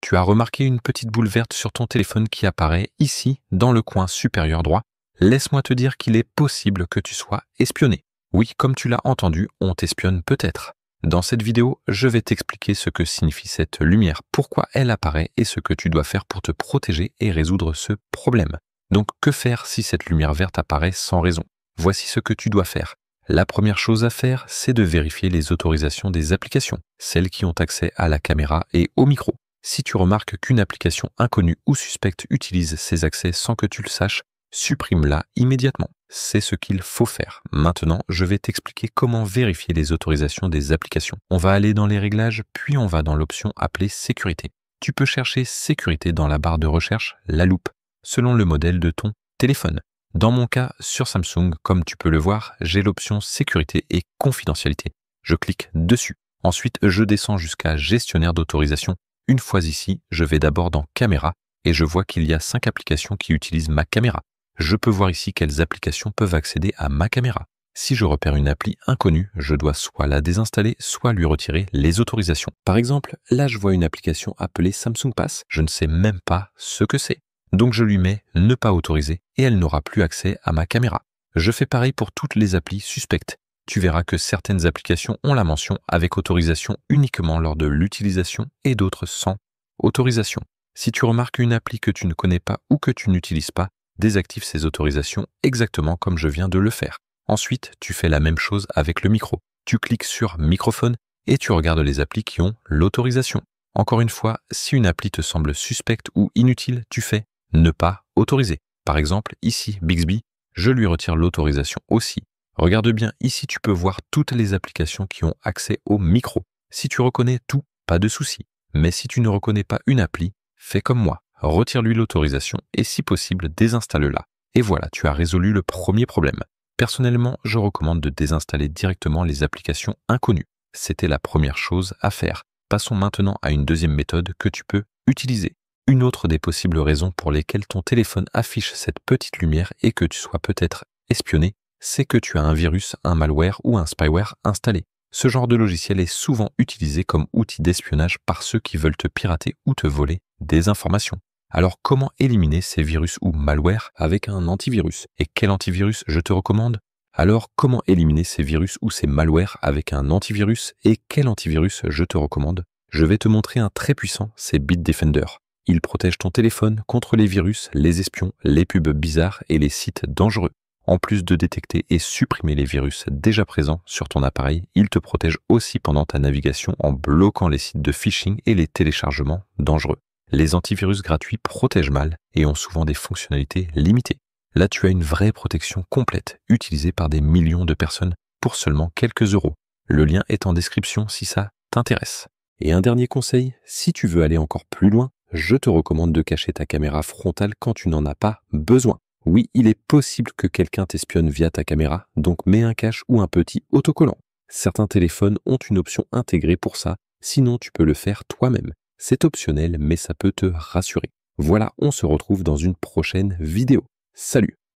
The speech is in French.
Tu as remarqué une petite boule verte sur ton téléphone qui apparaît ici, dans le coin supérieur droit. Laisse-moi te dire qu'il est possible que tu sois espionné. Oui, comme tu l'as entendu, on t'espionne peut-être. Dans cette vidéo, je vais t'expliquer ce que signifie cette lumière, pourquoi elle apparaît et ce que tu dois faire pour te protéger et résoudre ce problème. Donc, que faire si cette lumière verte apparaît sans raison? Voici ce que tu dois faire. La première chose à faire, c'est de vérifier les autorisations des applications, celles qui ont accès à la caméra et au micro. Si tu remarques qu'une application inconnue ou suspecte utilise ces accès sans que tu le saches, supprime-la immédiatement. C'est ce qu'il faut faire. Maintenant, je vais t'expliquer comment vérifier les autorisations des applications. On va aller dans les réglages, puis on va dans l'option appelée sécurité. Tu peux chercher sécurité dans la barre de recherche, la loupe, selon le modèle de ton téléphone. Dans mon cas, sur Samsung, comme tu peux le voir, j'ai l'option sécurité et confidentialité. Je clique dessus. Ensuite, je descends jusqu'à gestionnaire d'autorisation. Une fois ici, je vais d'abord dans caméra et je vois qu'il y a 5 applications qui utilisent ma caméra. Je peux voir ici quelles applications peuvent accéder à ma caméra. Si je repère une appli inconnue, je dois soit la désinstaller, soit lui retirer les autorisations. Par exemple, là je vois une application appelée Samsung Pass, je ne sais même pas ce que c'est. Donc je lui mets ne pas autoriser et elle n'aura plus accès à ma caméra. Je fais pareil pour toutes les applis suspectes. Tu verras que certaines applications ont la mention avec autorisation uniquement lors de l'utilisation et d'autres sans autorisation. Si tu remarques une appli que tu ne connais pas ou que tu n'utilises pas, désactive ces autorisations exactement comme je viens de le faire. Ensuite, tu fais la même chose avec le micro. Tu cliques sur microphone et tu regardes les applis qui ont l'autorisation. Encore une fois, si une appli te semble suspecte ou inutile, tu fais ne pas autoriser. Par exemple, ici, Bixby, je lui retire l'autorisation aussi. Regarde bien, ici tu peux voir toutes les applications qui ont accès au micro. Si tu reconnais tout, pas de souci. Mais si tu ne reconnais pas une appli, fais comme moi. Retire-lui l'autorisation et si possible, désinstalle-la. Et voilà, tu as résolu le premier problème. Personnellement, je recommande de désinstaller directement les applications inconnues. C'était la première chose à faire. Passons maintenant à une deuxième méthode que tu peux utiliser. Une autre des possibles raisons pour lesquelles ton téléphone affiche cette petite lumière et que tu sois peut-être espionné, c'est que tu as un virus, un malware ou un spyware installé. Ce genre de logiciel est souvent utilisé comme outil d'espionnage par ceux qui veulent te pirater ou te voler des informations. Alors comment éliminer ces virus ou malware avec un antivirus? Et quel antivirus je te recommande? Alors comment éliminer ces virus ou ces malwares avec un antivirus et quel antivirus je te recommande? Je vais te montrer un très puissant, c'est Bitdefender. Il protège ton téléphone contre les virus, les espions, les pubs bizarres et les sites dangereux. En plus de détecter et supprimer les virus déjà présents sur ton appareil, il te protège aussi pendant ta navigation en bloquant les sites de phishing et les téléchargements dangereux. Les antivirus gratuits protègent mal et ont souvent des fonctionnalités limitées. Là, tu as une vraie protection complète, utilisée par des millions de personnes pour seulement quelques euros. Le lien est en description si ça t'intéresse. Et un dernier conseil, si tu veux aller encore plus loin, je te recommande de cacher ta caméra frontale quand tu n'en as pas besoin. Oui, il est possible que quelqu'un t'espionne via ta caméra, donc mets un cache ou un petit autocollant. Certains téléphones ont une option intégrée pour ça, sinon tu peux le faire toi-même. C'est optionnel, mais ça peut te rassurer. Voilà, on se retrouve dans une prochaine vidéo. Salut!